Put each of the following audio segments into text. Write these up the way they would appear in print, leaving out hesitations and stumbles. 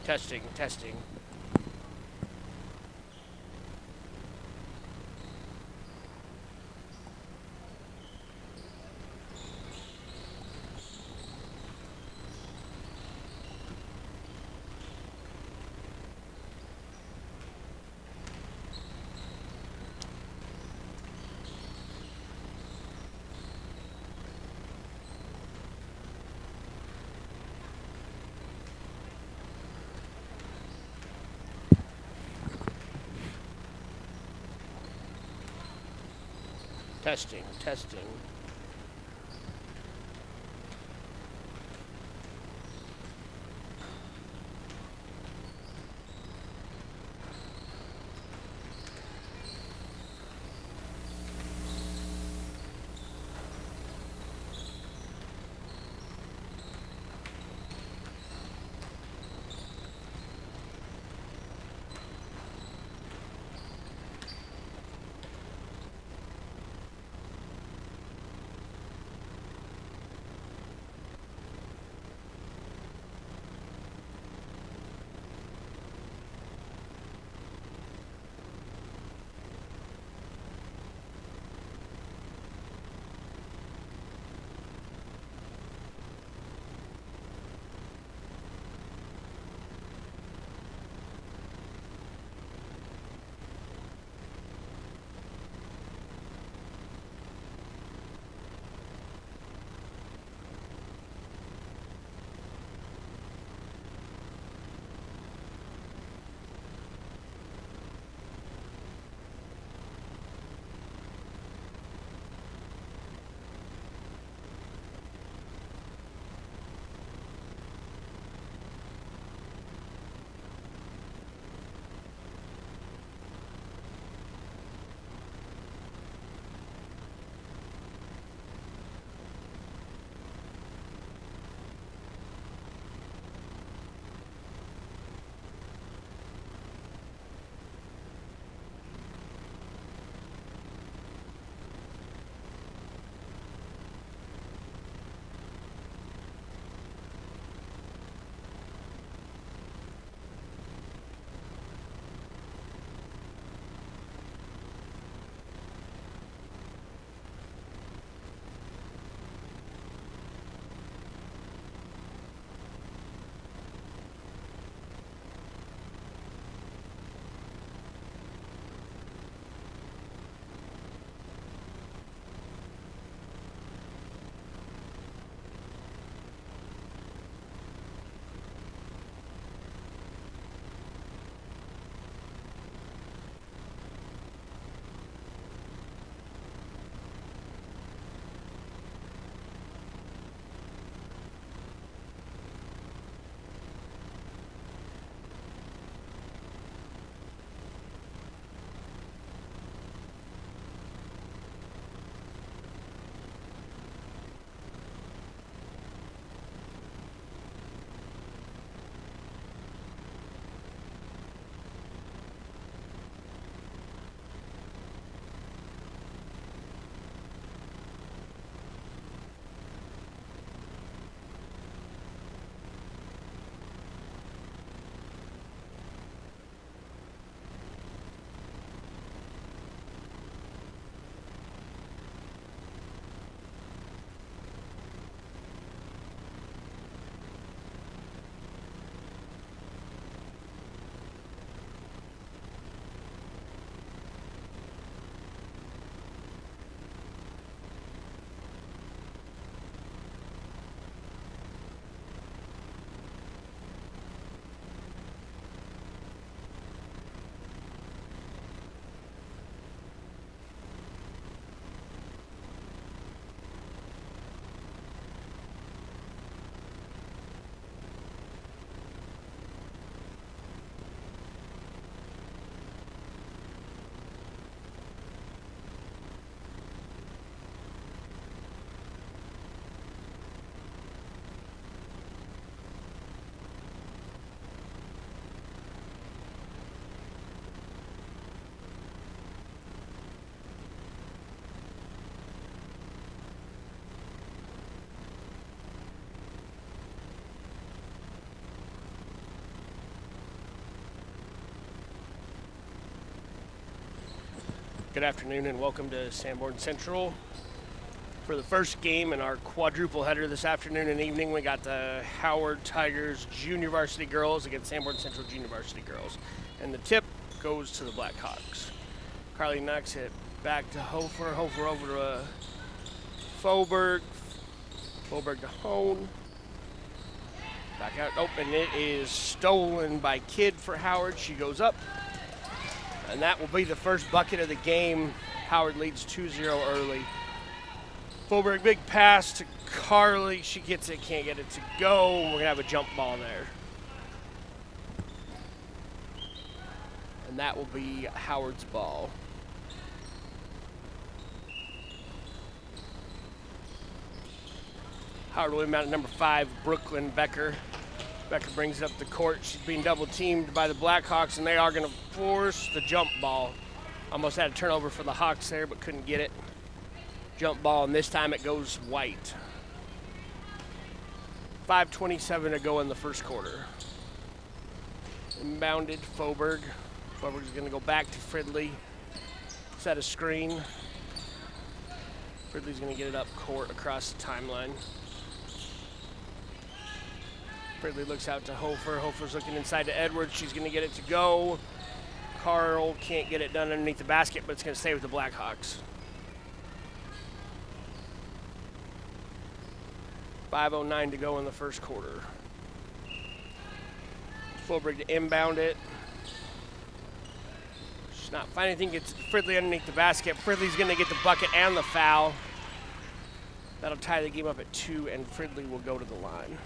Testing, testing. Testing, testing. Good afternoon and welcome to Sanborn Central. For the first game in our quadruple header this afternoon and evening, we got the Howard Tigers Junior Varsity Girls against Sanborn Central Junior Varsity Girls. And the tip goes to the Blackhawks. Carly knocks it back to Hofer. Hofer over to Foberg. Foberg to Hone. Back out. Oh, and it is stolen by Kidd for Howard. She goes up. And that will be the first bucket of the game. Howard leads 2-0 early. Foberg, big pass to Carly. She gets it, can't get it to go. We're going to have a jump ball there. And that will be Howard's ball. Howard will inbound at number 5, Brooklyn Becker. Becker brings it up the court. She's being double teamed by the Blackhawks, and they are going to force the jump ball. Almost had a turnover for the Hawks there, but couldn't get it. Jump ball, and this time it goes white. 5:27 to go in the first quarter. Inbounded, Foberg. Foberg's going to go back to Fridley. Set a screen. Fridley's going to get it up court across the timeline. Fridley looks out to Hofer. Hofer's looking inside to Edwards. She's going to get it to go. Carl can't get it done underneath the basket, but it's going to stay with the Blackhawks. 5:09 to go in the first quarter. Foberg to inbound it. She's not finding anything. Gets Fridley underneath the basket. Fridley's going to get the bucket and the foul. That'll tie the game up at 2, and Fridley will go to the line.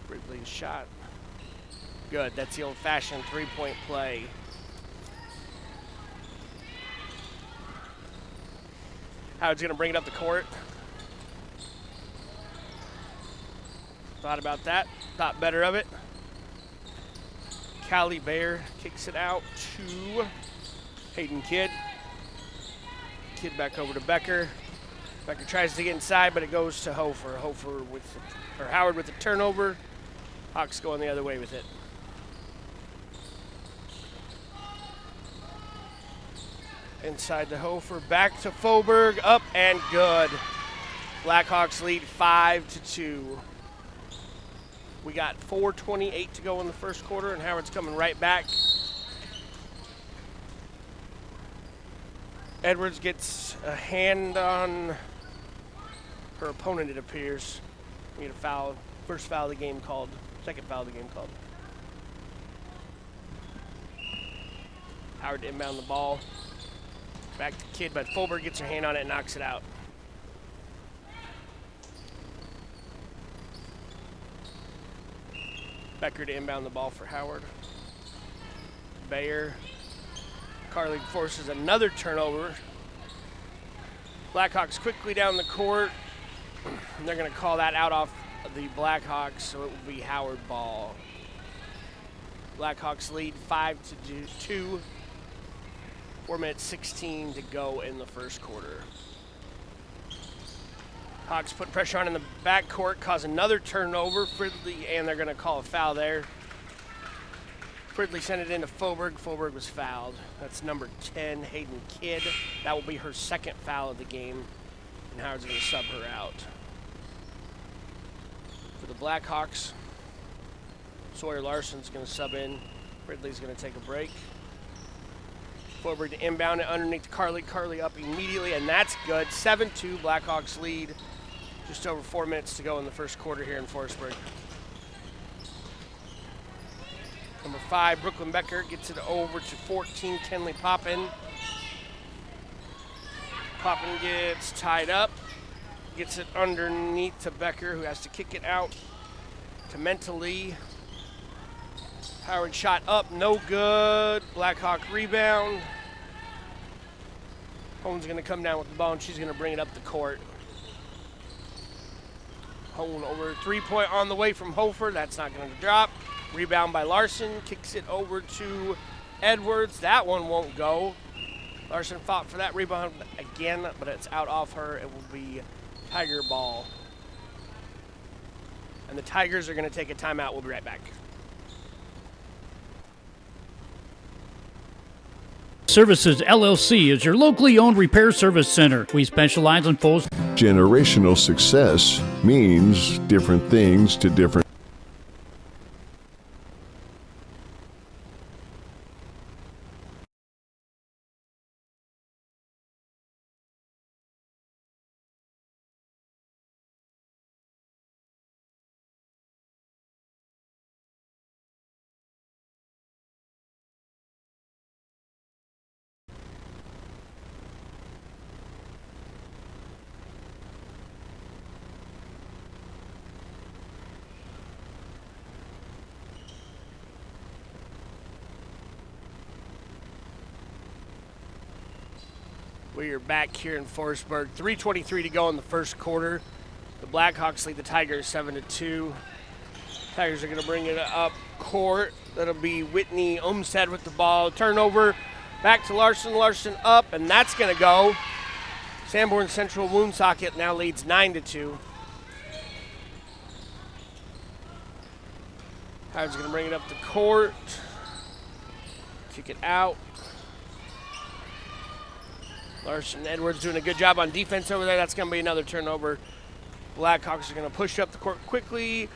Fridley's shot. Good. That's the old-fashioned three-point play. Howard's going to bring it up the court. Thought about that. Thought better of it. Callie Bear kicks it out to Hayden Kidd. Kidd back over to Becker. Becker tries to get inside, but it goes to Hofer. Howard with the turnover. Hawks going the other way with it. Inside to Hofer, back to Foberg, up and good. Blackhawks lead 5-2. We got 4:28 to go in the first quarter, and Howard's coming right back. Edwards gets a hand on her opponent, it appears. We get a foul. First foul of the game called. Second foul of the game called. Howard to inbound the ball. Back to Kidd, but Foberg gets her hand on it and knocks it out. Becker to inbound the ball for Howard. Bayer. Carly forces another turnover. Blackhawks quickly down the court. And they're going to call that out off the Blackhawks, so it will be Howard ball. Blackhawks lead 5-2. 4:16 to go in the first quarter. Hawks put pressure on in the backcourt, cause another turnover. Fridley, and they're going to call a foul there. Fridley sent it into Foberg. Foberg was fouled. That's number 10, Hayden Kidd. That will be her second foul of the game, and Howard's going to sub her out. For the Blackhawks, Sawyer Larson's going to sub in. Fridley's going to take a break. Foberg to inbound it underneath Carly. Carly up immediately, and that's good. 7-2, Blackhawks lead. Just over 4 minutes to go in the first quarter here in Forestburg. Number 5, Brooklyn Becker gets it over to 14, Kenley Poppin. Poppin gets tied up. Gets it underneath to Becker, who has to kick it out to Mentally. Howard shot up, no good. Blackhawk rebound. Hone's going to come down with the ball, and she's going to bring it up the court. Hone over 3-point on the way from Hofer. That's not going to drop. Rebound by Larson. Kicks it over to Edwards. That one won't go. Larson fought for that rebound again, but it's out off her. It will be Tiger ball. And the Tigers are going to take a timeout. We'll be right back. Services LLC is your locally owned repair service center. We specialize in full. Generational success means different things to different. We are back here in Forestburg. 3:23 to go in the first quarter. The Blackhawks lead the Tigers 7-2. Tigers are going to bring it up court. That'll be Whitney Olmstead with the ball. Turnover. Back to Larson. Larson up, and that's going to go. Sanborn Central Woonsocket now leads 9-2. Tigers are going to bring it up to court. Kick it out. Larson Edwards doing a good job on defense over there. That's going to be another turnover. Blackhawks are going to push up the court quickly.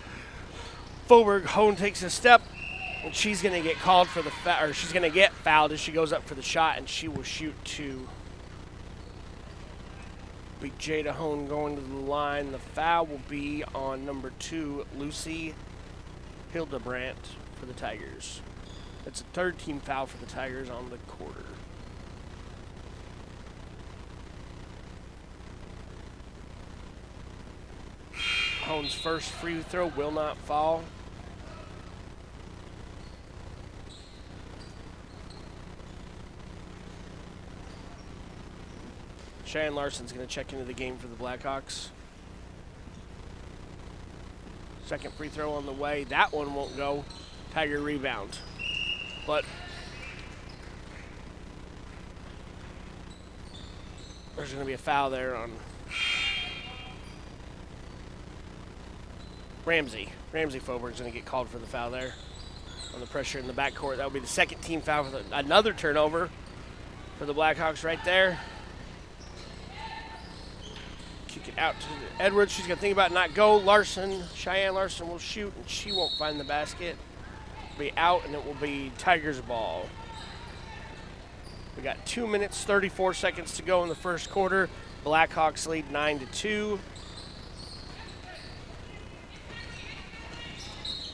Foberg Hone takes a step, and she's going to get called for the foul, or she's going to get fouled as she goes up for the shot, and she will shoot two. Be Jada Hone going to the line. The foul will be on number 2, Lucy Hildebrandt for the Tigers. That's a third team foul for the Tigers on the quarter. Hone's first free throw will not fall. Cheyenne Larson's going to check into the game for the Blackhawks. Second free throw on the way. That one won't go. Tiger rebound. But there's going to be a foul there on Ramsey. Ramsey Foberg's going to get called for the foul there on the pressure in the backcourt. That will be the second team foul for another turnover for the Blackhawks right there. Kick it out to Edwards. She's going to think about it, not go. Larson, Cheyenne Larson will shoot, and she won't find the basket. It'll be out, and it will be Tigers ball. We got 2 minutes, 34 seconds to go in the first quarter. Blackhawks lead 9-2.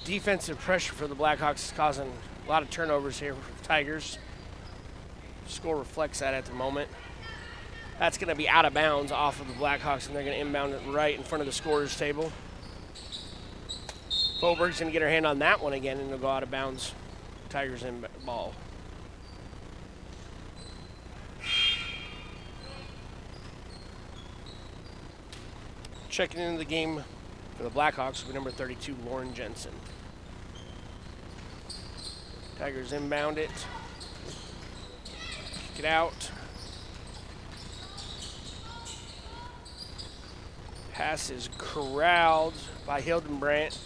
Defensive pressure for the Blackhawks is causing a lot of turnovers here for the Tigers. Score reflects that at the moment. That's going to be out of bounds off of the Blackhawks, and they're going to inbound it right in front of the scorer's table. Foberg's going to get her hand on that one again, and it'll go out of bounds. Tigers in ball. Checking into the game for the Blackhawks will be number 32, Lauren Jensen. Tigers inbound it. Kick it out. Pass is corralled by Hildebrandt.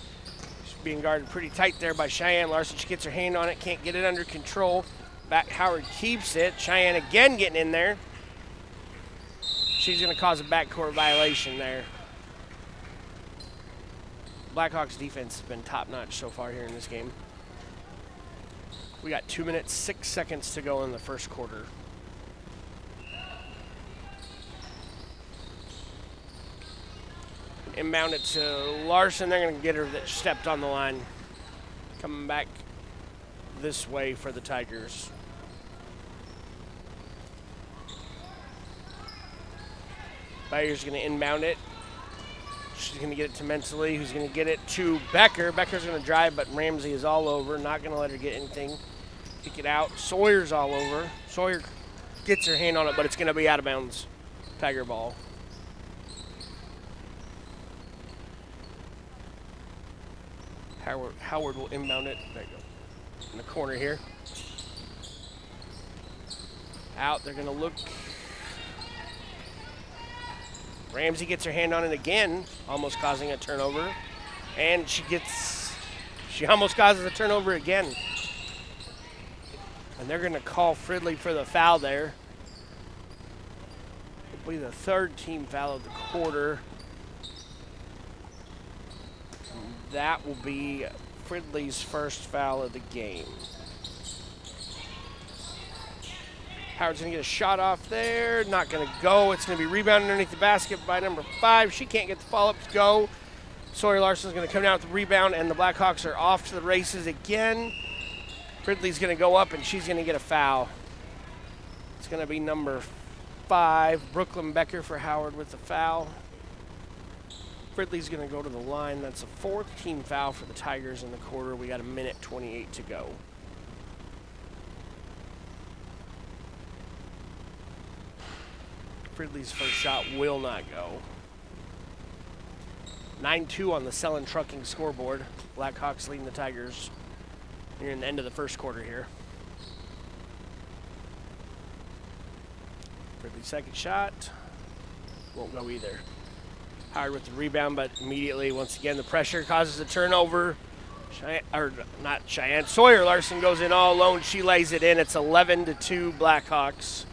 She's being guarded pretty tight there by Cheyenne Larson. She gets her hand on it, can't get it under control. Back Howard keeps it. Cheyenne again getting in there. She's going to cause a backcourt violation there. Blackhawks defense has been top-notch so far here in this game. We got 2 minutes, 6 seconds to go in the first quarter. Inbound it to Larson. They're going to get her that stepped on the line. Coming back this way for the Tigers. Bayer's going to inbound it. She's going to get it to Mentally, who's going to get it to Becker. Becker's going to drive, but Ramsey is all over. Not going to let her get anything. Kick it out. Sawyer's all over. Sawyer gets her hand on it, but it's going to be out of bounds. Tiger ball. Howard will inbound it. There you go. In the corner here. Out. They're going to look. Ramsey gets her hand on it again, almost causing a turnover. And she almost causes a turnover again. And they're going to call Fridley for the foul there. It'll be the third team foul of the quarter. And that will be Fridley's first foul of the game. Howard's going to get a shot off there. Not going to go. It's going to be rebounded underneath the basket by number 5. She can't get the follow-up to go. Sawyer Larson's going to come down with the rebound, and the Blackhawks are off to the races again. Fridley's going to go up, and she's going to get a foul. It's going to be number 5, Brooklyn Becker for Howard with the foul. Fridley's going to go to the line. That's a 4th team foul for the Tigers in the quarter. We got a minute 28 to go. Fridley's first shot will not go. 9-2 on the Selling Trucking scoreboard. Blackhawks leading the Tigers. Near the end of the first quarter here. Fridley's second shot won't go either. Howard with the rebound, but immediately, once again, the pressure causes a turnover. Sawyer Larson goes in all alone. She lays it in. It's 11-2 Blackhawks.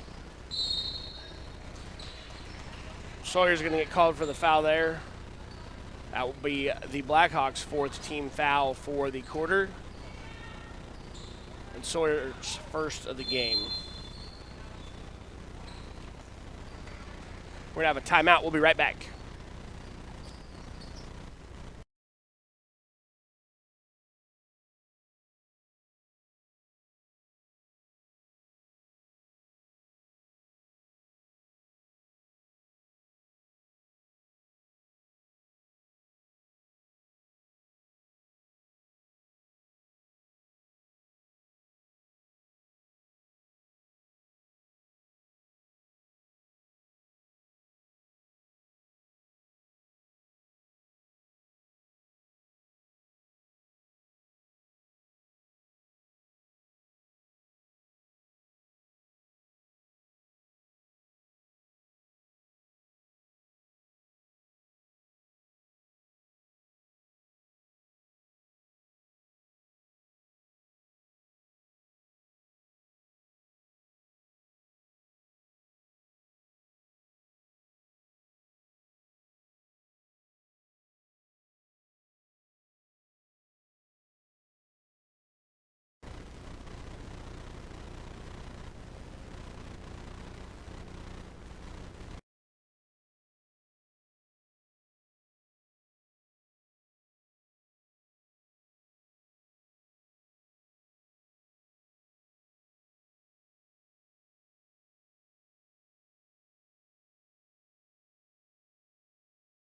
Sawyer's going to get called for the foul there. That will be the Blackhawks' 4th team foul for the quarter. And Sawyer's first of the game. We're going to have a timeout. We'll be right back.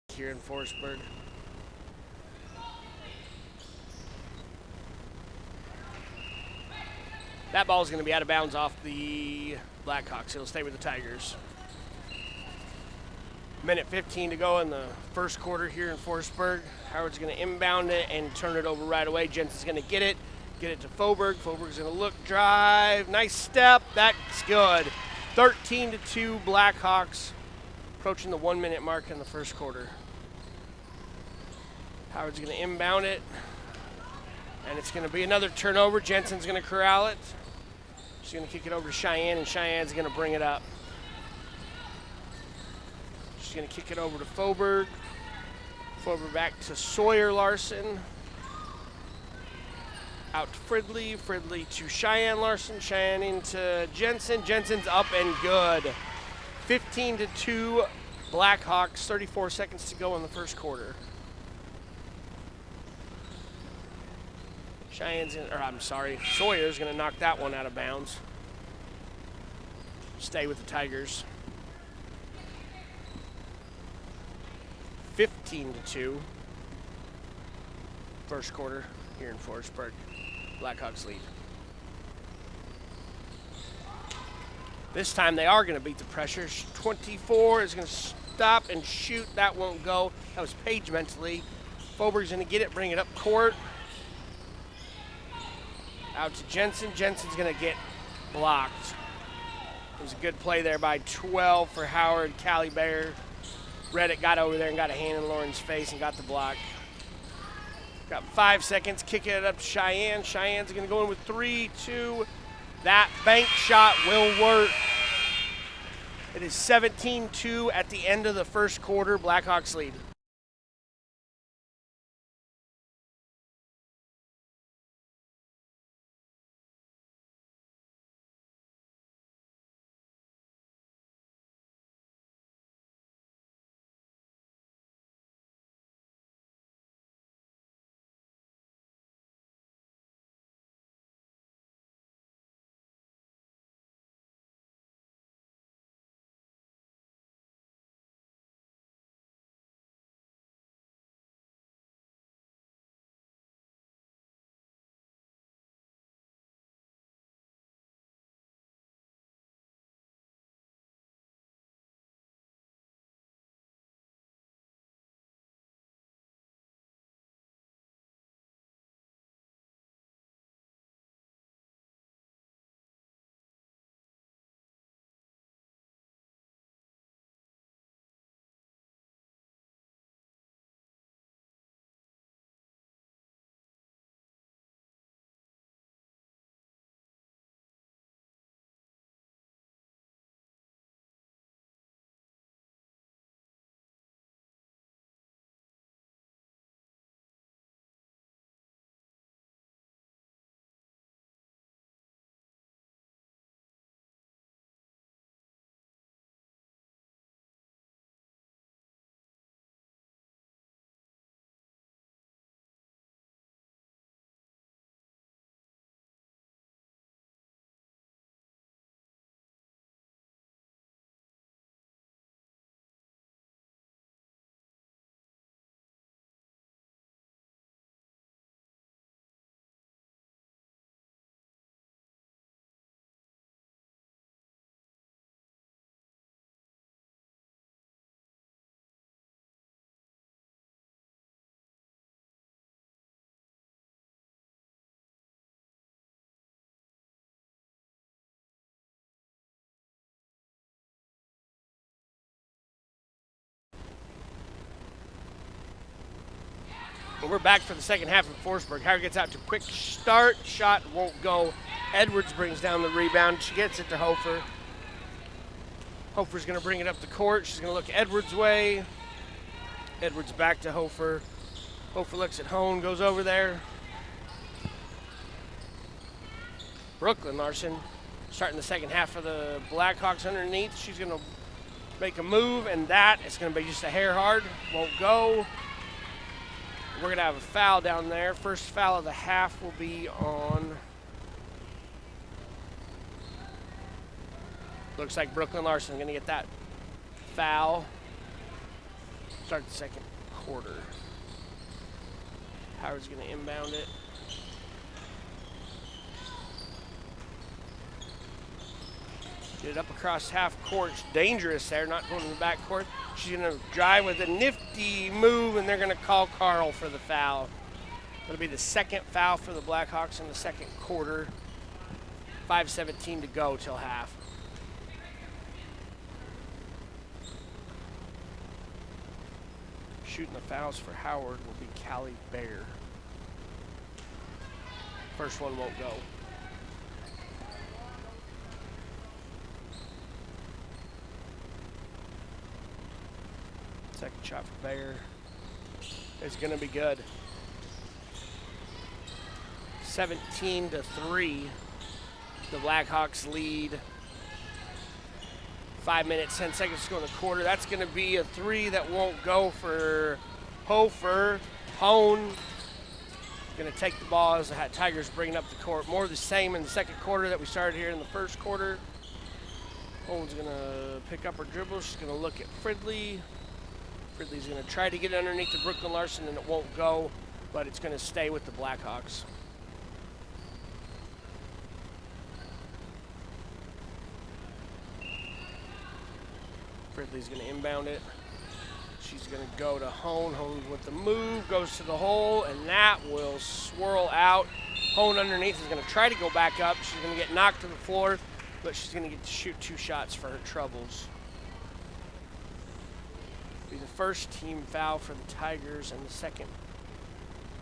Here in Forestburg. That ball is going to be out of bounds off the Blackhawks. It'll stay with the Tigers. Minute 15 to go in the first quarter here in Forestburg. Howard's going to inbound it and turn it over right away. Jensen's going to get it to Foberg. Foberg's going to look, drive, nice step. That's good. 13-2 Blackhawks, approaching the 1-minute mark in the first quarter. Howard's going to inbound it, and it's going to be another turnover. Jensen's going to corral it. She's going to kick it over to Cheyenne, and Cheyenne's going to bring it up. She's going to kick it over to Foberg. Foberg back to Sawyer Larson. Out to Fridley. Fridley to Cheyenne Larson. Cheyenne into Jensen. Jensen's up and good. 15-2 Blackhawks. 34 seconds to go in the first quarter. Sawyer's going to knock that one out of bounds. Stay with the Tigers. 15-2. First quarter here in Forestburg. Blackhawks lead. This time they are going to beat the pressure. 24 is going to stop and shoot. That won't go. That was Page mentally. Foberg's going to get it, bring it up court. Out to Jensen. Jensen's going to get blocked. It was a good play there by 12 for Howard. Callie Bear Reddick got over there and got a hand in Lauren's face and got the block. Got 5 seconds, kicking it up to Cheyenne. Cheyenne's going to go in with 3, 2. That bank shot will work. It is 17-2 at the end of the first quarter. Blackhawks lead. We're back for the second half of Forsberg. Howard gets out to a quick start. Shot won't go. Edwards brings down the rebound. She gets it to Hofer. Hofer's going to bring it up the court. She's going to look Edwards' way. Edwards back to Hofer. Hofer looks at Hone, goes over there. Brooklyn Larson starting the second half for the Blackhawks underneath. She's going to make a move, and that is going to be just a hair hard. Won't go. We're going to have a foul down there. First foul of the half will be on... Looks like Brooklyn Larson going to get that foul. Start the second quarter. Howard's going to inbound it. Get it up across half court. It's dangerous there, not going to the back court. She's going to drive with a nifty move, and they're going to call Carl for the foul. It'll be the second foul for the Blackhawks in the second quarter. 5:17 to go till half. Shooting the fouls for Howard will be Callie Bear. First one won't go. Second shot for Bear is going to be good. 17-3. The Blackhawks lead. 5 minutes, 10 seconds to go in the quarter. That's going to be a three that won't go for Hofer. Hone going to take the ball as the Tigers bring up the court. More of the same in the second quarter that we started here in the first quarter. Hone's going to pick up her dribble. She's going to look at Fridley. Fridley's going to try to get it underneath the Brooklyn Larson, and it won't go, but it's going to stay with the Blackhawks. Fridley's going to inbound it. She's going to go to Hone. Hone with the move, goes to the hole, and that will swirl out. Hone underneath is going to try to go back up. She's going to get knocked to the floor, but she's going to get to shoot 2 shots for her troubles. Be the first team foul for the Tigers in the second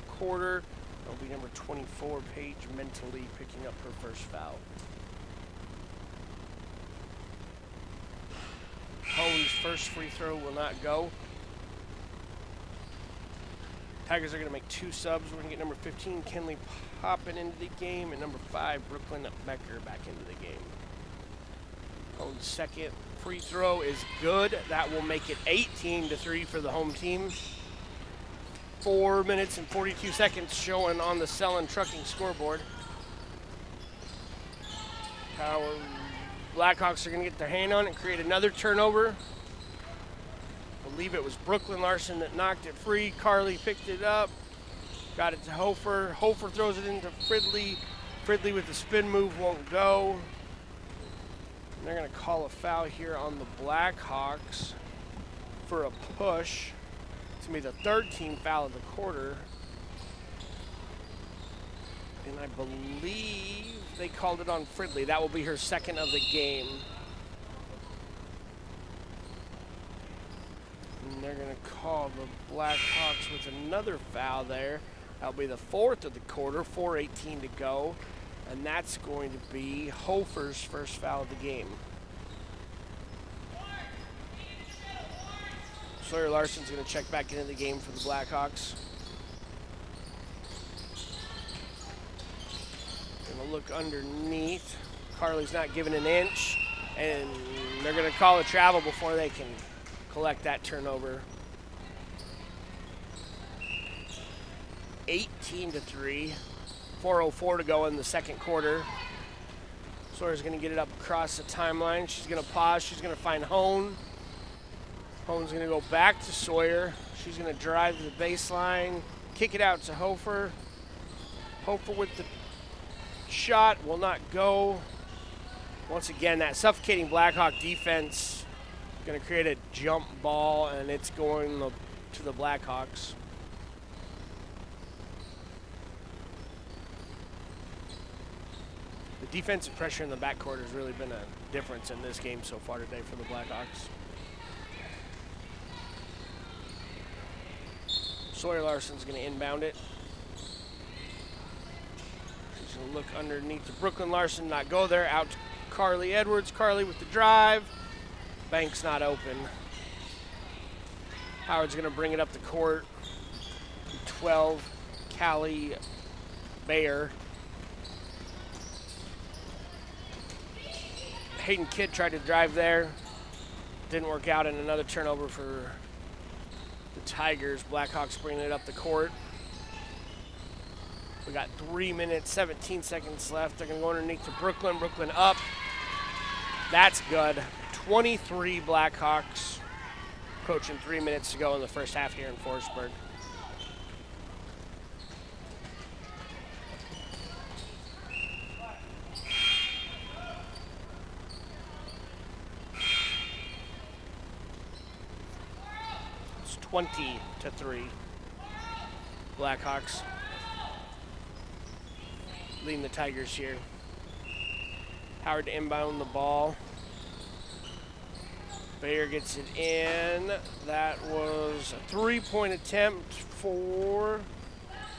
quarter. It'll be number 24, Paige Mentally, picking up her first foul. Hone's first free throw will not go. Tigers are going to make 2 subs. We're going to get number 15, Kenley Poppin into the game, and number 5, Brooklyn Becker back into the game. Hone's second free throw is good. That will make it 18-3 for the home team. 4 minutes and 42 seconds showing on the Selland Trucking scoreboard. Blackhawks are going to get their hand on it and create another turnover. I believe it was Brooklyn Larson that knocked it free. Carly picked it up, got it to Hofer. Hofer throws it into Fridley. Fridley with the spin move won't go. And they're going to call a foul here on the Blackhawks for a push. It's going to be the 3rd team foul of the quarter. And I believe they called it on Fridley. That will be her 2nd of the game. And they're going to call the Blackhawks with another foul there. That'll be the 4th of the quarter, 4:18 to go. And that's going to be Hofer's first foul of the game. Sawyer Larson's going to check back into the game for the Blackhawks. Going to look underneath. Carly's not giving an inch, and they're going to call a travel before they can collect that turnover. 18-3. 4:04 to go in the second quarter. Sawyer's going to get it up across the timeline. She's going to pause. She's going to find Hone. Hone's going to go back to Sawyer. She's going to drive to the baseline, kick it out to Hofer. Hofer with the shot will not go. Once again, that suffocating Blackhawk defense going to create a jump ball, and it's going to the Blackhawks. The defensive pressure in the backcourt has really been a difference in this game so far today for the Blackhawks. Sawyer Larson's going to inbound it. She's going to look underneath to Brooklyn Larson, not go there. Out to Carly Edwards. Carly with the drive. Bank's not open. Howard's going to bring it up the court. 12, Callie Bayer. Hayden Kidd tried to drive there. Didn't work out, and another turnover for the Tigers. Blackhawks bringing it up the court. We got 3 minutes, 17 seconds left. They're going to go underneath to Brooklyn. Brooklyn up. That's good. 23 Blackhawks. Approaching 3 minutes to go in the first half here in Forestburg. It's 20-3. Blackhawks leading the Tigers here. Howard to inbound the ball. Bayer gets it in. That was a 3-point attempt for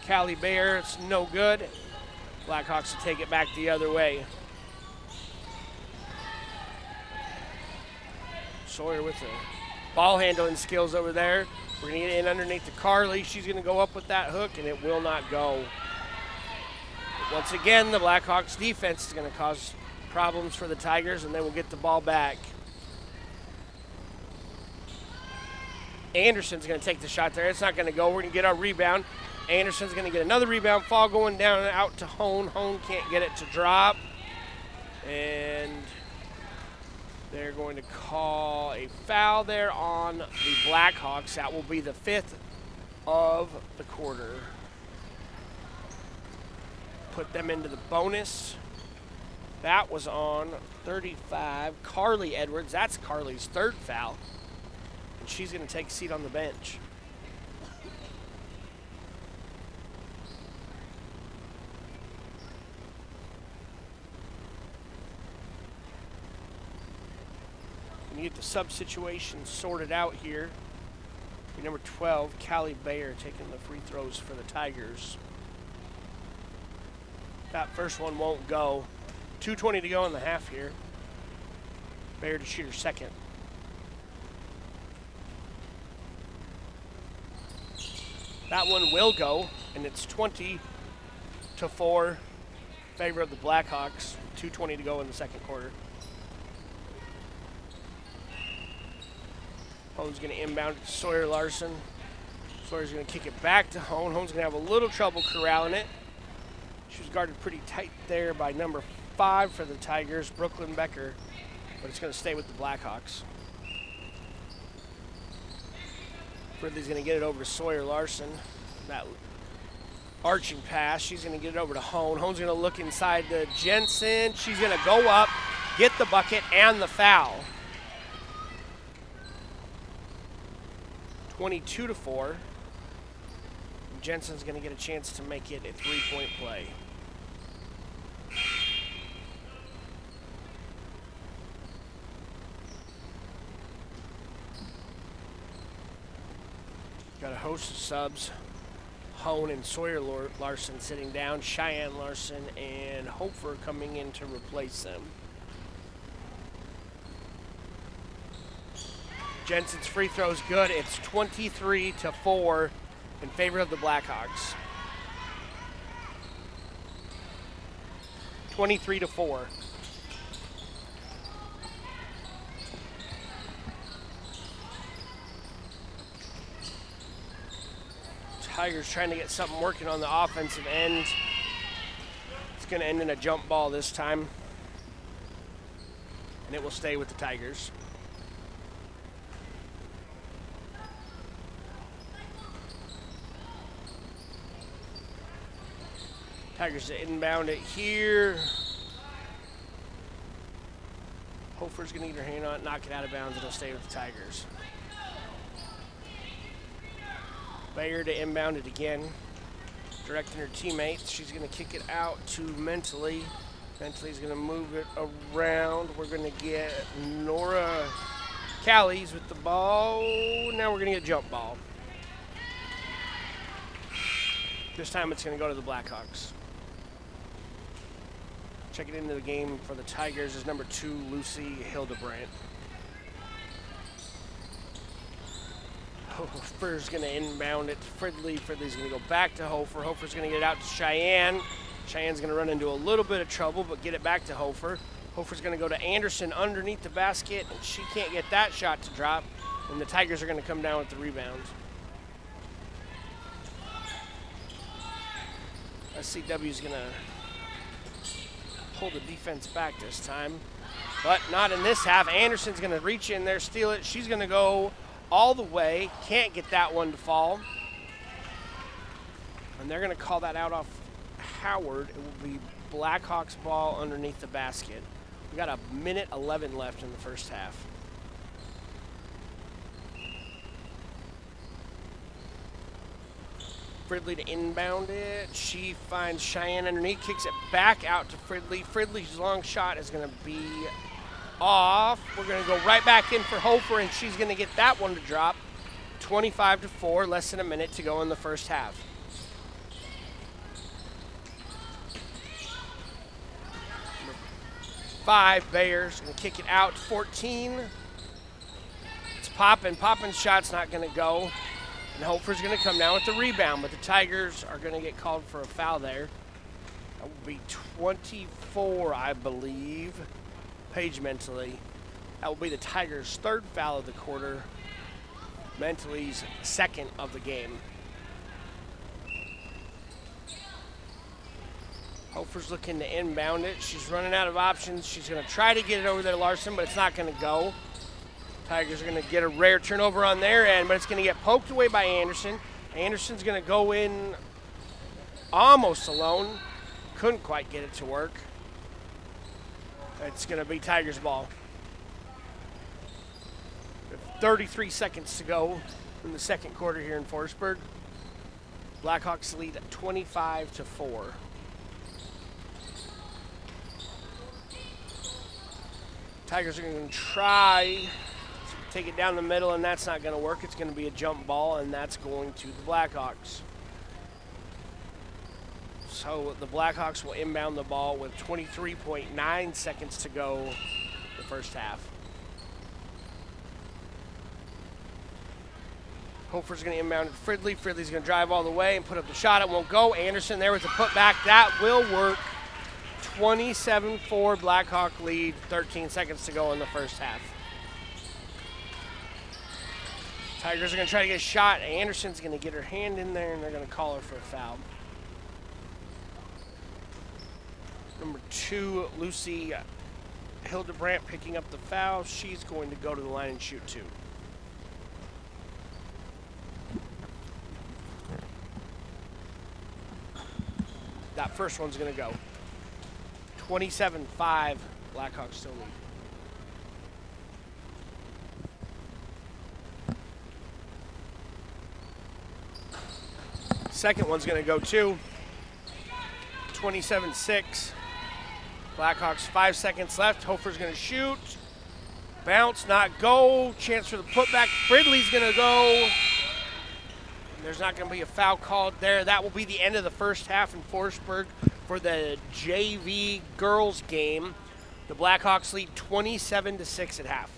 Callie Bayer. It's no good. Blackhawks will take it back the other way. Sawyer with the ball handling skills over there. We're going to get in underneath to Carly. She's going to go up with that hook, and it will not go. But once again, the Blackhawks defense is going to cause problems for the Tigers, and they will get the ball back. Anderson's going to take the shot there. It's not going to go. We're going to get our rebound. Anderson's going to get another rebound. Fall going down and out to Hone. Hone can't get it to drop. And they're going to call a foul there on the Blackhawks. That will be the 5th of the quarter. Put them into the bonus. That was on 35. Carly Edwards. That's Carly's 3rd foul. And she's going to take a seat on the bench. We get the sub situation sorted out here. Number 12, Callie Bayer, taking the free throws for the Tigers. That first one won't go. 2:20 to go in the half here. Bayer to shoot her second. That one will go, and it's 20-4 in favor of the Blackhawks. 2:20 to go in the second quarter. Hone's going to inbound it to Sawyer Larson. Sawyer's going to kick it back to Hone. Hone's going to have a little trouble corralling it. She was guarded pretty tight there by number 5 for the Tigers, Brooklyn Becker, but it's going to stay with the Blackhawks. Ridley's going to get it over to Sawyer Larson. That arching pass, she's going to get it over to Hone. Hone's going to look inside to Jensen. She's going to go up, get the bucket, and the foul. 22-4. Jensen's going to get a chance to make it a 3-point play. Got a host of subs. Hone and Sawyer Larson sitting down. Cheyenne Larson and Hofer coming in to replace them. Jensen's free throw is good. It's 23-4 in favor of the Blackhawks. 23-4. Tigers trying to get something working on the offensive end. It's going to end in a jump ball this time. And it will stay with the Tigers. Tigers to inbound it here. Hofer's going to get her hand on it, knock it out of bounds. It'll stay with the Tigers. Bayer to inbound it again. Directing her teammates. She's going to kick it out to Mentally. Mentally's going to move it around. We're going to get Nora Callies with the ball. Now we're going to get jump ball. This time it's going to go to the Blackhawks. Checking into the game for the Tigers is number 2, Lucy Hildebrandt. Hofer's going to inbound it to Fridley. Fridley's going to go back to Hofer. Hofer's going to get it out to Cheyenne. Cheyenne's going to run into a little bit of trouble, but get it back to Hofer. Hofer's going to go to Anderson underneath the basket, and she can't get that shot to drop, and the Tigers are going to come down with the rebounds. SCW's going to pull the defense back this time, but not in this half. Anderson's going to reach in there, steal it. She's going to go all the way. Can't get that one to fall. And they're going to call that out off Howard. It will be Blackhawks ball underneath the basket. We got 1:11 left in the first half. Fridley to inbound it. She finds Cheyenne underneath, kicks it back out to Fridley. Fridley's long shot is going to be off. We're going to go right back in for Hofer, and she's going to get that one to drop. 25-4, less than a minute to go in the first half. Number 5, Bayer's going to kick it out to 14. It's Poppin'. Poppin's shot's not going to go. And Hofer's going to come down with the rebound, but the Tigers are going to get called for a foul there. That will be 24, I believe. Paige Mentally. That will be the Tigers' 3rd foul of the quarter. Mentally's 2nd of the game. Hofer's looking to inbound it. She's running out of options. She's going to try to get it over there to Larson, but it's not going to go. Tigers are going to get a rare turnover on their end, but it's going to get poked away by Anderson. Anderson's going to go in almost alone. Couldn't quite get it to work. It's going to be Tigers ball. 33 seconds to go in the second quarter here in Forestburg. Blackhawks lead at 25-4. Tigers are going to try take it down the middle, and that's not going to work. It's going to be a jump ball, and that's going to the Blackhawks. So the Blackhawks will inbound the ball with 23.9 seconds to go the first half. Hofer's going to inbound it to Fridley. Fridley's going to drive all the way and put up the shot. It won't go. Anderson there with the putback. That will work. 27-4 Blackhawk lead. 13 seconds to go in the first half. Tigers are going to try to get a shot. Anderson's going to get her hand in there, and they're going to call her for a foul. Number 2, Lucy Hildebrandt picking up the foul. She's going to go to the line and shoot 2. That first one's going to go. 27-5, Blackhawks still lead. Second one's going to go too. 27-6. Blackhawks 5 seconds left. Hofer's going to shoot. Bounce, not go. Chance for the putback. Fridley's going to go. There's not going to be a foul called there. That will be the end of the first half in Forestburg for the JV girls game. The Blackhawks lead 27-6 at half.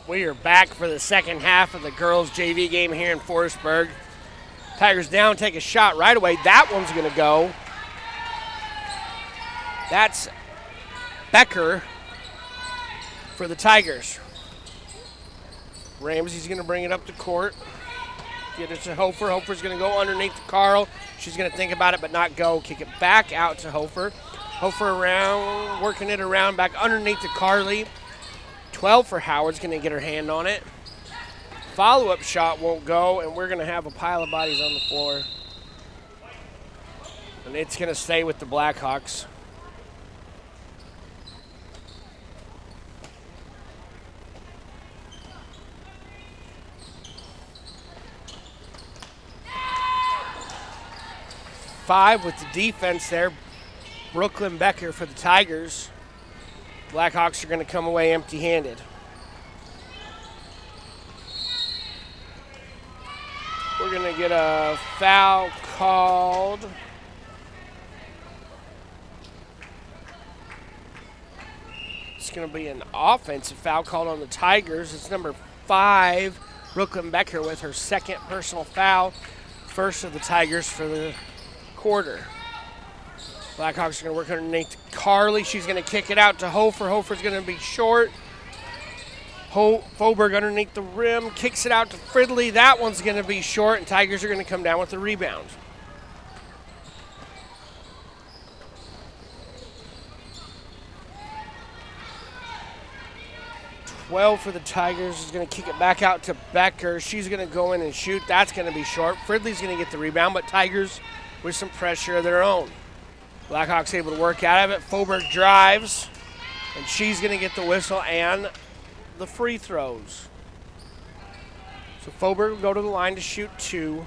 We are back for the second half of the girls' JV game here in Forestburg. Tigers down, take a shot right away. That one's going to go. That's Becker for the Tigers. Ramsey's going to bring it up to court. Get it to Hofer. Hofer's going to go underneath to Carl. She's going to think about it but not go. Kick it back out to Hofer. Hofer around, working it around, back underneath to Carly. 12 for Howard's going to get her hand on it. Follow-up shot won't go, and we're going to have a pile of bodies on the floor. And it's going to stay with the Blackhawks. Five with the defense there. Brooklyn Becker for the Tigers. Blackhawks are going to come away empty-handed. We're going to get a foul called. It's going to be an offensive foul called on the Tigers. It's number 5, Brooklyn Becker, with her second personal foul. First of the Tigers for the quarter. Blackhawks are going to work underneath Carly. She's going to kick it out to Hofer. Hofer's going to be short. Foberg underneath the rim, kicks it out to Fridley. That one's going to be short, and Tigers are going to come down with the rebound. Well, for the Tigers is going to kick it back out to Becker. She's going to go in and shoot. That's going to be short. Fridley's going to get the rebound, but Tigers with some pressure of their own. Blackhawks able to work out of it. Foberg drives, and she's going to get the whistle and the free throws. So Foberg will go to the line to shoot 2.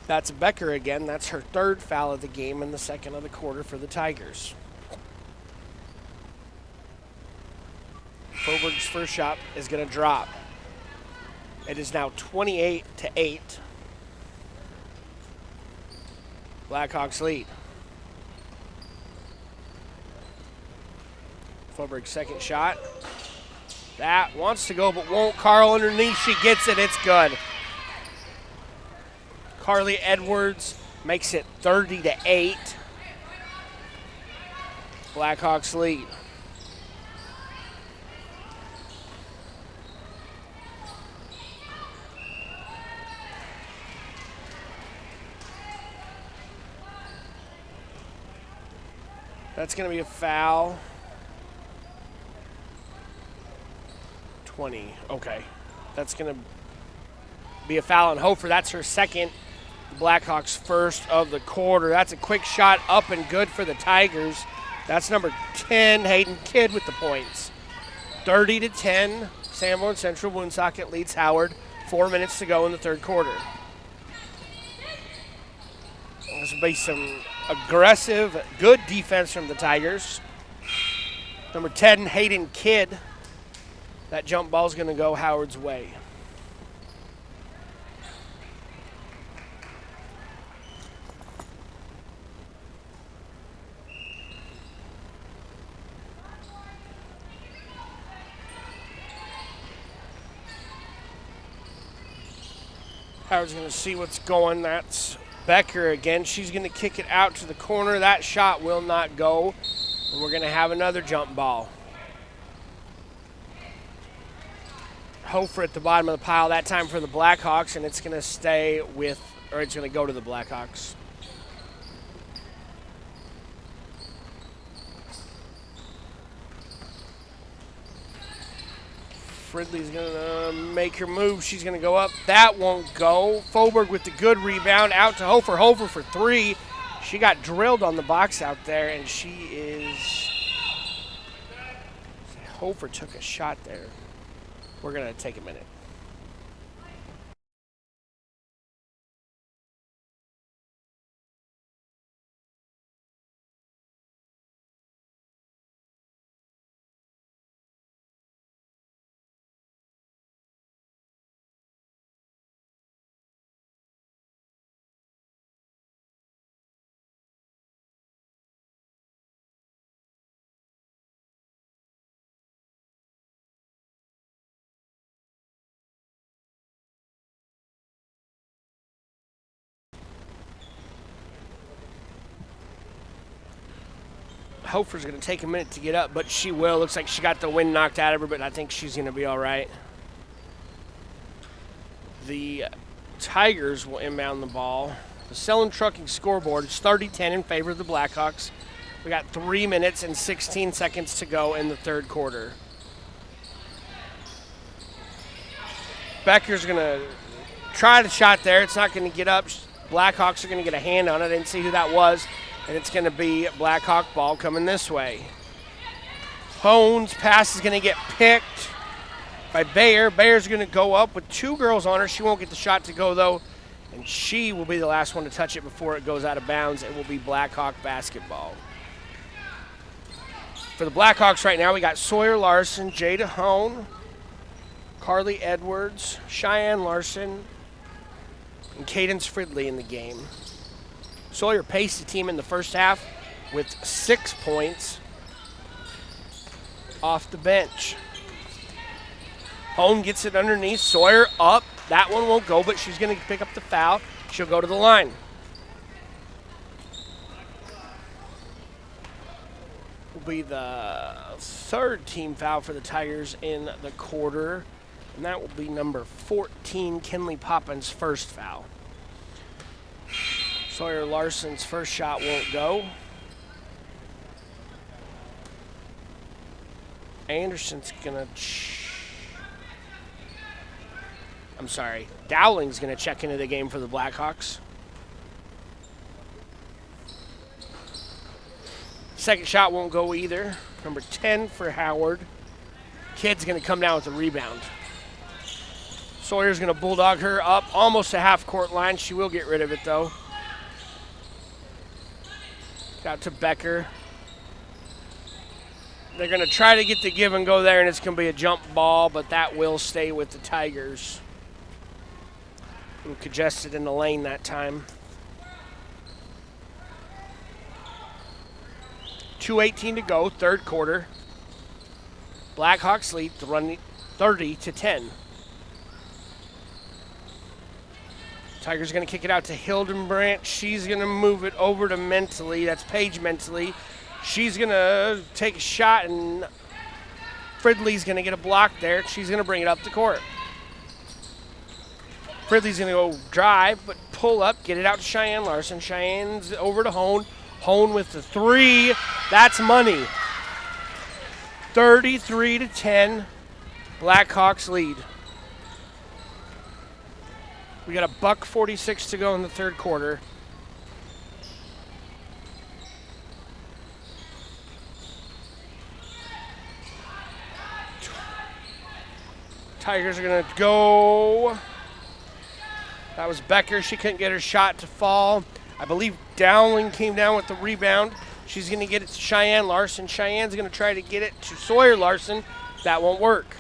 That's Becker again. That's her third foul of the game in the second of the quarter for the Tigers. Foberg's first shot is going to drop. It is now 28-8. Blackhawks lead. Foberg's second shot. That wants to go but won't. Carl underneath. She gets it. It's good. Carly Edwards makes it 30-8. Blackhawks lead. That's going to be a foul. 20. Okay. That's going to be a foul on Hofer. That's her second. The Blackhawks' first of the quarter. That's a quick shot up and good for the Tigers. That's number 10, Hayden Kidd, with the points. 30-10. Sanborn Central Woonsocket leads Howard. 4 minutes to go in the third quarter. This will be some aggressive, good defense from the Tigers. Number 10, Hayden Kidd. That jump ball is going to go Howard's way. Howard's going to see what's going. That's Becker again. She's going to kick it out to the corner. That shot will not go. And we're going to have another jump ball. Hofer at the bottom of the pile, that time for the Blackhawks, and it's going to stay with, or it's going to go to the Blackhawks. Fridley's going to make her move. She's going to go up. That won't go. Foberg with the good rebound out to Hofer. Hofer for 3. She got drilled on the box out there, and she is... Hofer took a shot there. We're going to take a minute. Hofer's going to take a minute to get up, but she will. Looks like she got the wind knocked out of her, but I think she's going to be all right. The Tigers will inbound the ball. The Selling Trucking scoreboard is 30-10 in favor of the Blackhawks. We got 3 minutes and 16 seconds to go in the third quarter. Becker's going to try the shot there. It's not going to get up. Blackhawks are going to get a hand on it. I didn't see who that was. And it's going to be Blackhawk ball coming this way. Hone's pass is going to get picked by Bayer. Bayer's going to go up with 2 girls on her. She won't get the shot to go, though. And she will be the last one to touch it before it goes out of bounds. It will be Blackhawk basketball. For the Blackhawks right now, we got Sawyer Larson, Jada Hone, Carly Edwards, Cheyenne Larson, and Cadence Fridley in the game. Sawyer paced the team in the first half with 6 points off the bench. Hone gets it underneath. Sawyer up. That one won't go, but she's going to pick up the foul. She'll go to the line. Will be the 3rd team foul for the Tigers in the quarter, and that will be number 14, Kinley Poppins' first foul. Sawyer Larson's first shot won't go. Anderson's going to... Dowling's going to check into the game for the Blackhawks. Second shot won't go either. Number 10 for Howard. Kid's going to come down with the rebound. Sawyer's going to bulldog her up almost a half-court line. She will get rid of it, though. Out to Becker. They're going to try to get the give and go there, and it's going to be a jump ball, but that will stay with the Tigers. Congested in the lane that time. 2:18 to go, third quarter. Blackhawks lead 30-10. Tigers going to kick it out to Hildenbrandt. She's going to move it over to Mentally. That's Paige Mentally. She's going to take a shot, and Fridley's going to get a block there. She's going to bring it up the court. Fridley's going to go drive, but pull up, get it out to Cheyenne Larson. Cheyenne's over to Hone. Hone with the 3. That's money. 33-10. Blackhawks lead. We got $1:46 to go in the third quarter. Tigers are going to go. That was Becker. She couldn't get her shot to fall. I believe Dowling came down with the rebound. She's going to get it to Cheyenne Larson. Cheyenne's going to try to get it to Sawyer Larson. That won't work.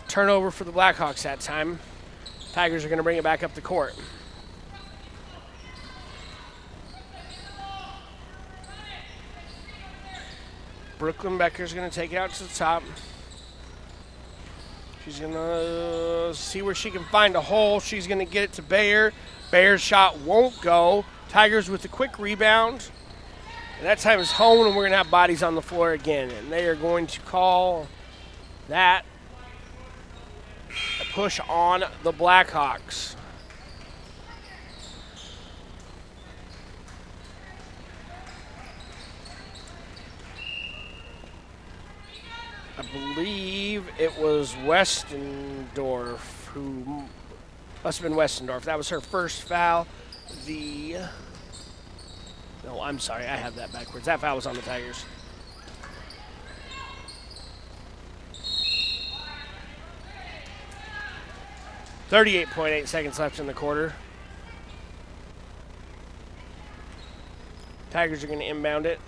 Turnover for the Blackhawks that time. Tigers are going to bring it back up the court. Brooklyn Becker's going to take it out to the top. She's going to see where she can find a hole. She's going to get it to Bayer. Bayer's shot won't go. Tigers with a quick rebound. And that time is Hone, and we're going to have bodies on the floor again. And they are going to call that a push on the Blackhawks. I believe it was Westendorf who must have been Westendorf. That was her first foul. No, I'm sorry, I have that backwards. That foul was on the Tigers. .8 seconds left in the quarter. Tigers are going to inbound it.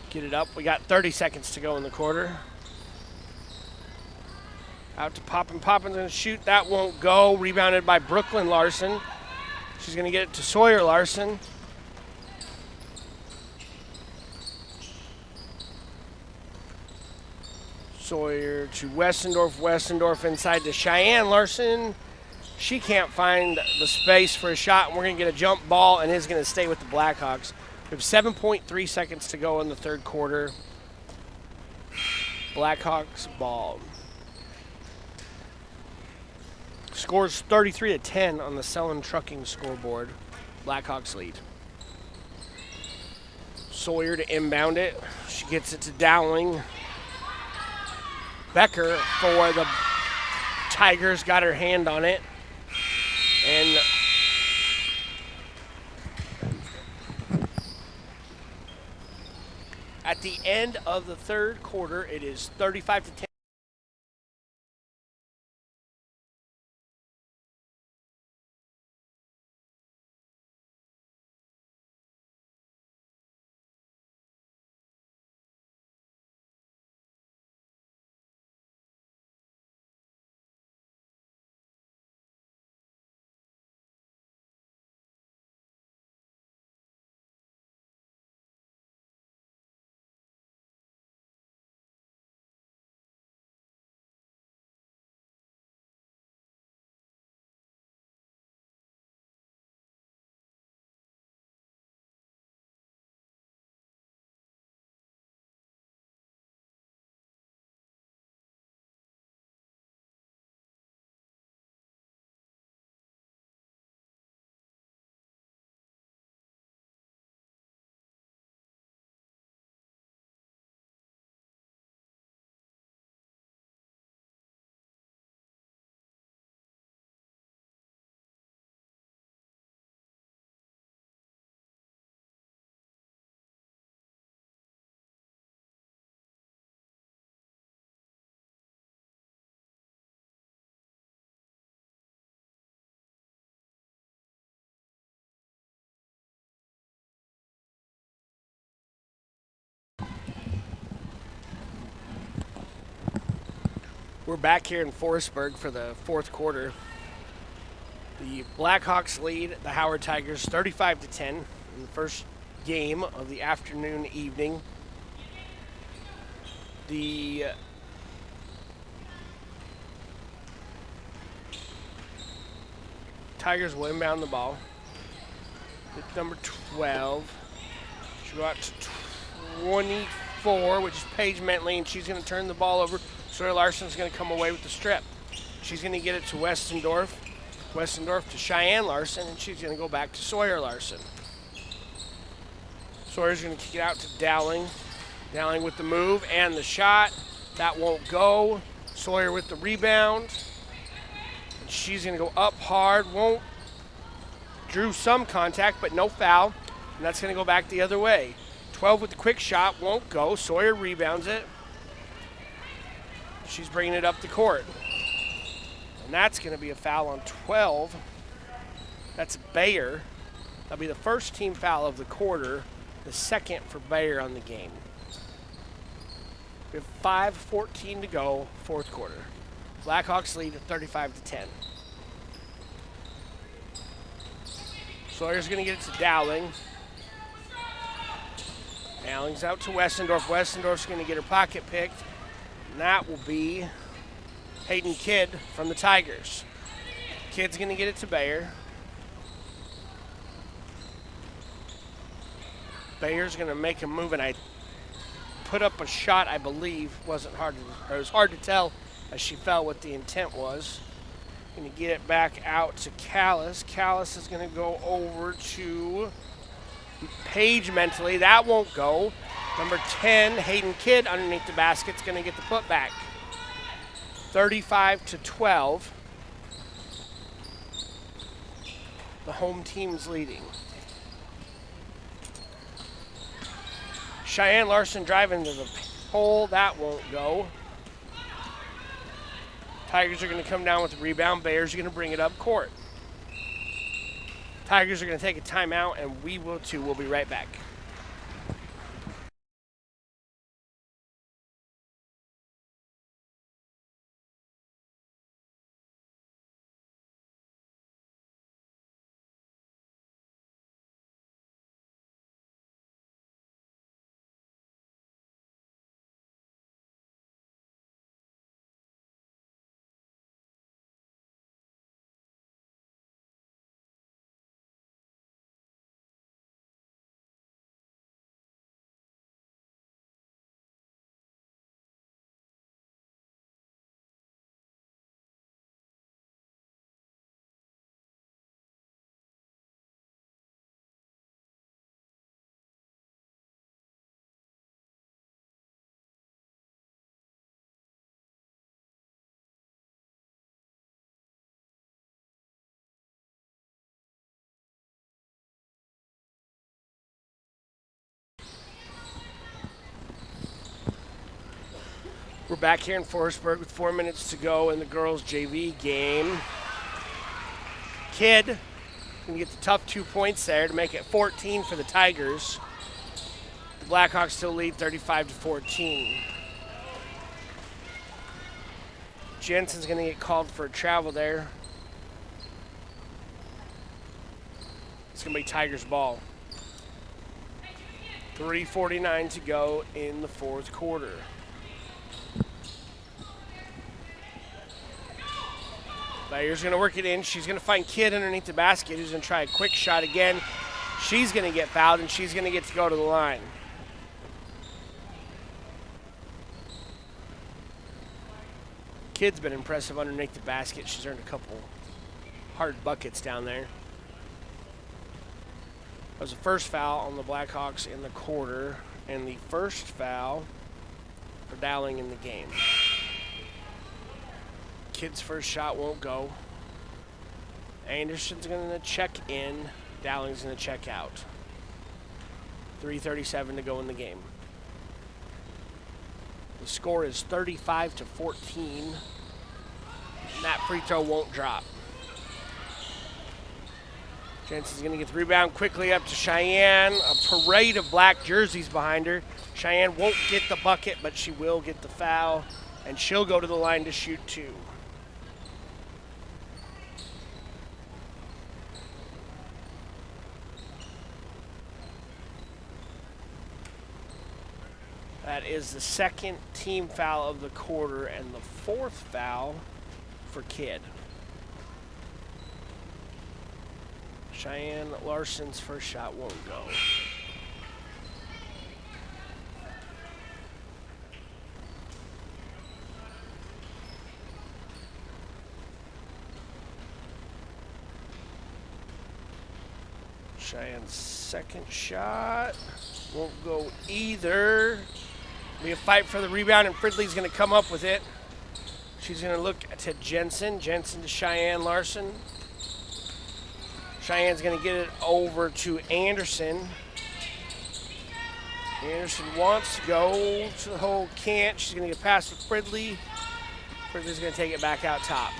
Get it up. We got 30 seconds to go in the quarter. Out to Poppin. Poppin's going to shoot. That won't go. Rebounded by Brooklyn Larson. She's going to get it to Sawyer Larson. Sawyer to Westendorf. Westendorf inside to Cheyenne Larson. She can't find the space for a shot, and we're going to get a jump ball, and it's going to stay with the Blackhawks. We have 7.3 seconds to go in the third quarter. Blackhawks ball. Scores 33-10 on the Selland Trucking scoreboard. Blackhawks lead. Sawyer to inbound it. She gets it to Dowling. Becker for the Tigers got her hand on it. And at the end of the third quarter, it is 35-10. We're back here in Forestburg for the fourth quarter. The Blackhawks lead the Howard Tigers 35-10 in the first game of the afternoon evening. The Tigers will inbound the ball. With number 12. She'll go out to 24, which is Paige Mentley, and she's going to turn the ball over. Sawyer Larson's going to come away with the strip. She's going to get it to Westendorf. Westendorf to Cheyenne Larson, and she's going to go back to Sawyer Larson. Sawyer's going to kick it out to Dowling. Dowling with the move and the shot. That won't go. Sawyer with the rebound. And she's going to go up hard. Drew some contact, but no foul. And that's going to go back the other way. 12 with the quick shot. Won't go. Sawyer rebounds it. She's bringing it up the court. And that's going to be a foul on 12. That's Bayer. That'll be the first team foul of the quarter, the second for Bayer on the game. We have 5:14 to go, fourth quarter. Blackhawks lead at 35-10. Sawyer's going to get it to Dowling. Dowling's out to Westendorf. Westendorf's going to get her pocket picked. And that will be Hayden Kidd from the Tigers. Kidd's going to get it to Bayer. Bayer's going to make a move, and I put up a shot, I believe. It was hard to tell as she fell what the intent was. Going to get it back out to Callis. Callis is going to go over to Paige Mentally. That won't go. Number 10, Hayden Kidd, underneath the basket, is going to get the putback. 35-12. The home team's leading. Cheyenne Larson driving to the hole. That won't go. Tigers are going to come down with the rebound. Bayers are going to bring it up court. Tigers are going to take a timeout, and we will too. We'll be right back. We're back here in Forestburg with 4 minutes to go in the girls' JV game. Kidd going to get the tough 2 points there to make it 14 for the Tigers. The Blackhawks still lead 35-14. Jensen's going to get called for a travel there. It's going to be Tigers' ball. 3:49 to go in the fourth quarter. Bayer's going to work it in. She's going to find Kidd underneath the basket, who's going to try a quick shot again. She's going to get fouled, and she's going to get to go to the line. Kidd's been impressive underneath the basket. She's earned a couple hard buckets down there. That was the first foul on the Blackhawks in the quarter, and the first foul for Dowling in the game. Kidd's first shot won't go. Anderson's going to check in. Dowling's going to check out. 3:37 to go in the game. The score is 35-14. And that free throw won't drop. Jensen's going to get the rebound quickly up to Cheyenne. A parade of black jerseys behind her. Cheyenne won't get the bucket, but she will get the foul. And she'll go to the line to shoot 2. That is the second team foul of the quarter and the 4th foul for Kidd. Cheyenne Larson's first shot won't go. Cheyenne's second shot won't go either. Be a fight for the rebound, and Fridley's going to come up with it. She's going to look to Jensen. Jensen to Cheyenne Larson. Cheyenne's going to get it over to Anderson. Anderson wants to go to the hole, can't. She's going to get past to Fridley. Fridley's going to take it back out top.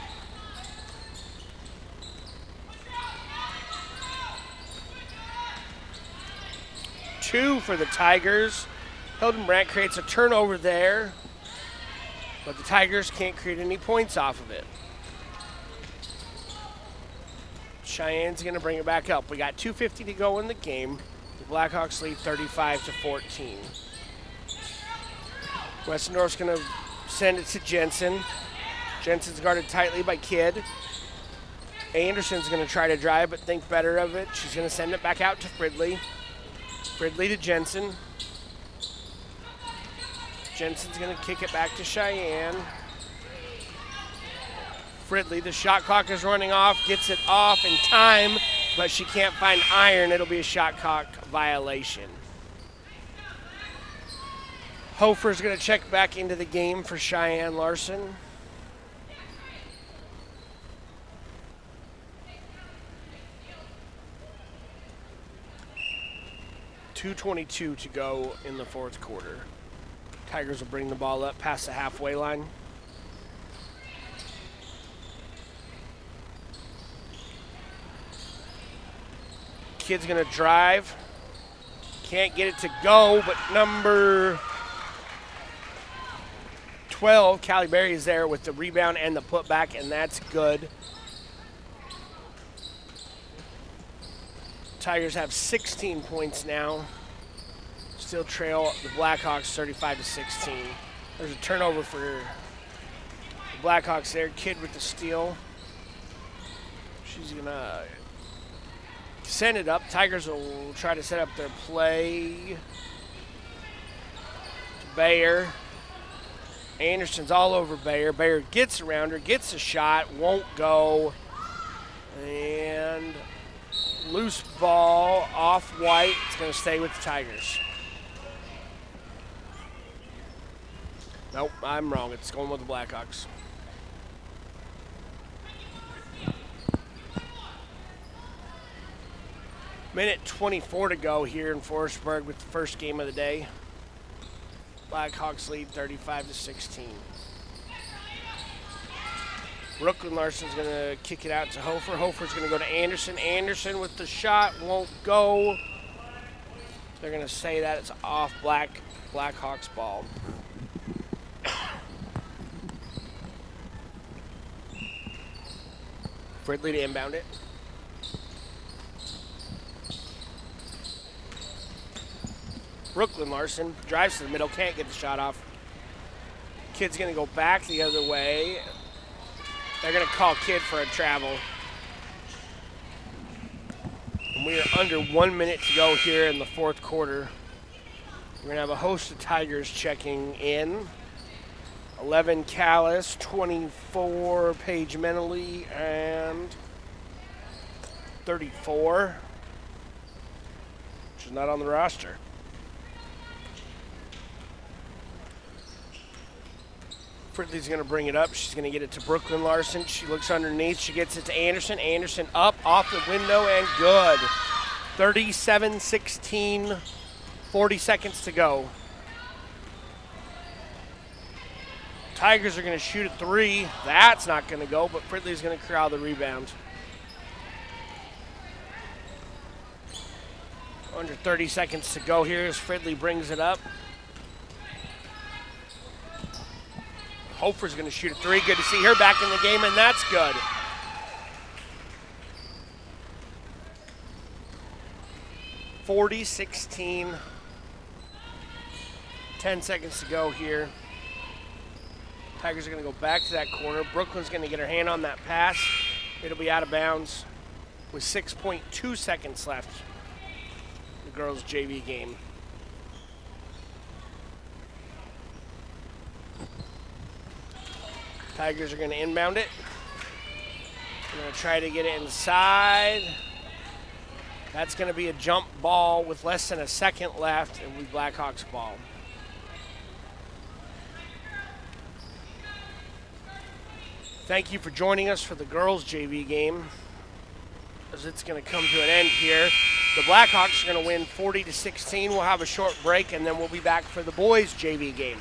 Two for the Tigers. Hildenbrandt creates a turnover there, but the Tigers can't create any points off of it. Cheyenne's going to bring it back up. We got 2:50 to go in the game. The Blackhawks lead 35-14. Westendorf's going to send it to Jensen. Jensen's guarded tightly by Kidd. Anderson's going to try to drive, but think better of it. She's going to send it back out to Fridley. Fridley to Jensen. Jensen's going to kick it back to Cheyenne. Fridley, the shot clock is running off, gets it off in time, but she can't find iron. It'll be a shot clock violation. Hofer's going to check back into the game for Cheyenne Larson. .222 to go in the fourth quarter. Tigers will bring the ball up past the halfway line. Kidd's going to drive. Can't get it to go, but number 12, Callie Berry, is there with the rebound and the putback, and that's good. Tigers have 16 points now. Still trail the Blackhawks 35-16. There's a turnover for the Blackhawks there. Kidd with the steal. She's going to send it up. Tigers will try to set up their play. To Bayer. Anderson's all over Bayer. Bayer gets around her, gets a shot, won't go. And loose ball off White. It's going to stay with the Tigers. Nope, I'm wrong. It's going with the Blackhawks. Minute 24 to go here in Forestburg with the first game of the day. Blackhawks lead 35-16. Brooklyn Larson's going to kick it out to Hofer. Hofer's going to go to Anderson. Anderson with the shot won't go. They're going to say that it's off Blackhawks ball. Fridley to inbound it. Brooklyn Larson drives to the middle, can't get the shot off. Kid's going to go back the other way. They're going to call Kid for a travel. And we are under 1 minute to go here in the fourth quarter. We're going to have a host of Tigers checking in. 11 Callis, 24 Paige Menely, and 34, which is not on the roster. Fridley's going to bring it up. She's going to get it to Brooklyn Larson. She looks underneath. She gets it to Anderson. Anderson up, off the window, and good. 37-16, 40 seconds to go. Tigers are going to shoot a three. That's not going to go, but Fridley's going to corral the rebound. Under 30 seconds to go here as Fridley brings it up. Hofer's going to shoot a three. Good to see her back in the game, and that's good. (40-16). 10 seconds to go here. Tigers are going to go back to that corner. Brooklyn's going to get her hand on that pass. It'll be out of bounds with 6.2 seconds left. The girls' JV game. Tigers are going to inbound it. They're going to try to get it inside. That's going to be a jump ball with less than a second left, and we Blackhawks ball. Thank you for joining us for the girls' JV game, as it's going to come to an end here. The Blackhawks are going to win 40-16. We'll have a short break, and then we'll be back for the boys' JV game.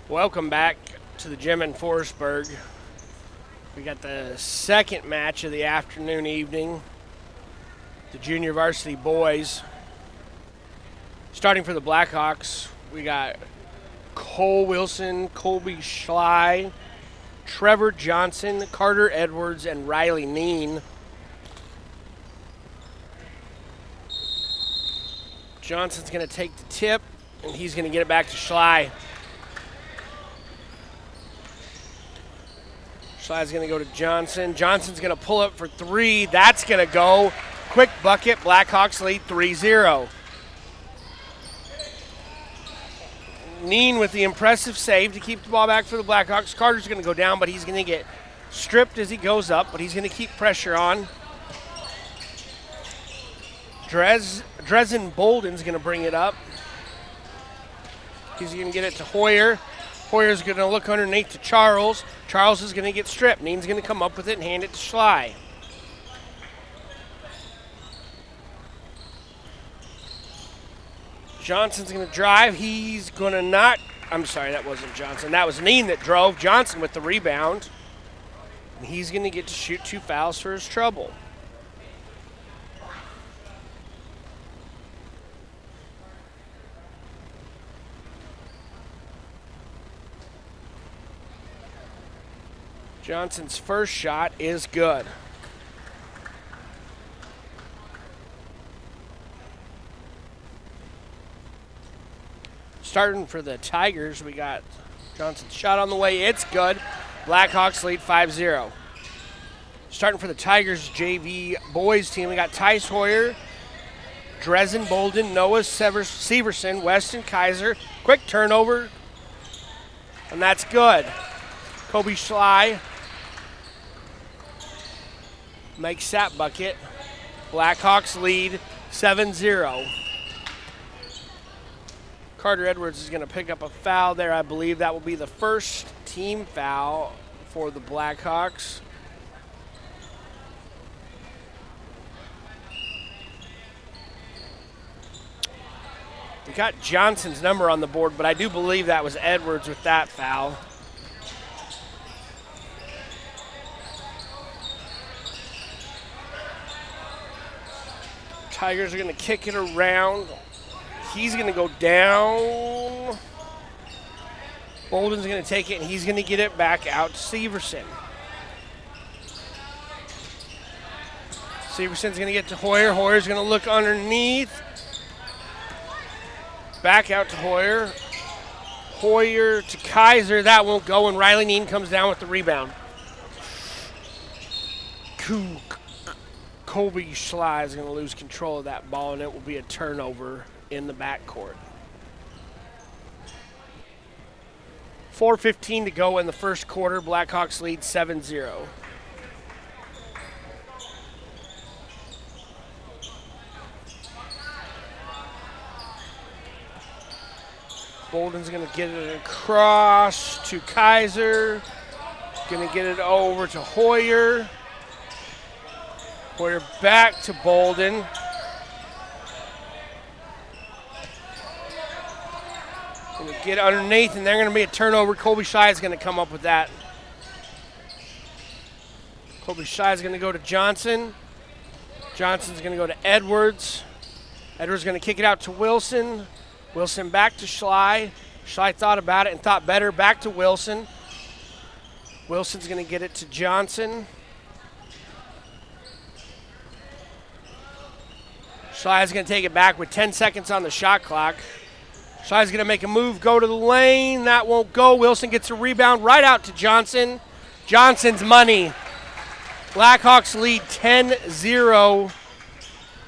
Welcome back to the gym in Forestburg. We got the second match of the afternoon evening. The junior varsity boys. Starting for the Blackhawks, we got Cole Wilson, Colby Schley, Trevor Johnson, Carter Edwards, and Riley Neen. Johnson's going to take the tip, and he's going to get it back to Schley. Schley's going to go to Johnson. Johnson's going to pull up for three. That's going to go. Quick bucket. Blackhawks lead 3-0. Neen with the impressive save to keep the ball back for the Blackhawks. Carter's going to go down, but he's going to get stripped as he goes up, but he's going to keep pressure on. Dresden Bolden's going to bring it up. He's going to get it to Hoyer. Hoyer's going to look underneath to Charles. Charles is going to get stripped. Neen's going to come up with it and hand it to Schley. Johnson's going to drive. He's going to not. I'm sorry, that wasn't Johnson. That was Neen that drove. Johnson with the rebound. And he's going to get to shoot 2 fouls for his trouble. Johnson's first shot is good. Starting for the Tigers, we got Johnson's shot on the way. It's good. Blackhawks lead 5-0. Starting for the Tigers JV boys team, we got Tice Hoyer, Dresden Bolden, Noah Severson, Weston Kaiser. Quick turnover, and that's good. Kobe Schley makes that bucket. Blackhawks lead 7-0. Carter Edwards is going to pick up a foul there. I believe that will be the first team foul for the Blackhawks. We got Johnson's number on the board, but I do believe that was Edwards with that foul. Tigers are going to kick it around. He's going to go down. Bolden's going to take it, and he's going to get it back out to Severson. Severson's going to get to Hoyer. Hoyer's going to look underneath. Back out to Hoyer. Hoyer to Kaiser. That won't go, and Riley Neen comes down with the rebound. Colby Schley is going to lose control of that ball, and it will be a turnover in the backcourt. 4:15 to go in the first quarter. Blackhawks lead 7-0. Bolden's going to get it across to Kaiser. Going to get it over to Hoyer. Hoyer back to Bolden. Going to get underneath, and they're going to be a turnover. Colby Schley is going to come up with that. Colby Schley is going to go to Johnson. Johnson's going to go to Edwards. Edwards going to kick it out to Wilson. Wilson back to Schley. Schley thought about it and thought better. Back to Wilson. Wilson's going to get it to Johnson. Schley's going to take it back with 10 seconds on the shot clock. Schley's going to make a move, go to the lane. That won't go. Wilson gets a rebound right out to Johnson. Johnson's money. Blackhawks lead 10-0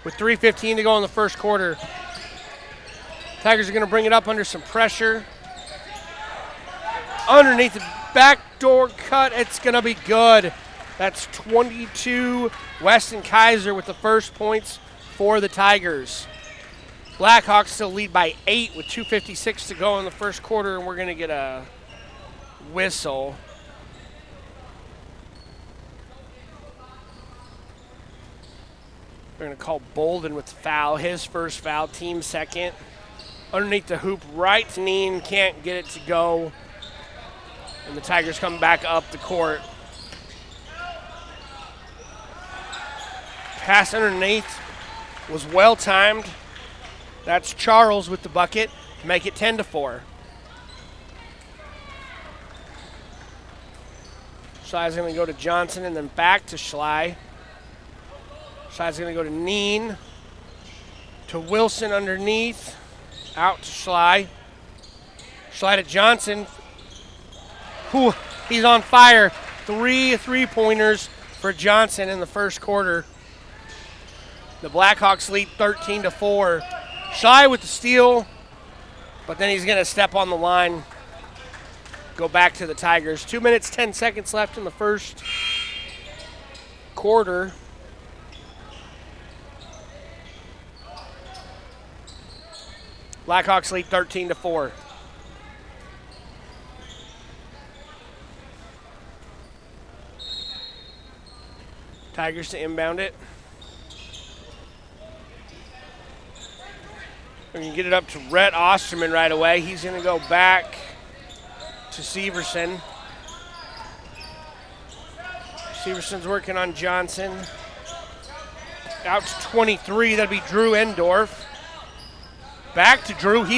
with 3:15 to go in the first quarter. Tigers are going to bring it up under some pressure. Underneath the backdoor cut, it's going to be good. That's 22. Weston Kaiser with the first points for the Tigers. Blackhawks still lead by 8 with 2:56 to go in the first quarter, and we're going to get a whistle. We're going to call Bolden with the foul. His first foul, team second. Underneath the hoop, right to Neen, can't get it to go. And the Tigers come back up the court. Pass underneath was well timed. That's Charles with the bucket to make it 10-4. Schley's going to go to Johnson and then back to Schley. Schley's going to go to Neen. To Wilson underneath. Out to Schley. Schley to Johnson. Whew, he's on fire. 3 3-pointers for Johnson in the first quarter. The Blackhawks lead 13-4. Schley with the steal, but then he's going to step on the line. Go back to the Tigers. 2 minutes, 10 seconds left in the first quarter. Blackhawks lead 13-4. Tigers to inbound it. We can get it up to Rhett Osterman right away. He's going to go back to Severson. Severson's working on Johnson. Out to 23. That'll be Drew Endorf. Back to Drew. He's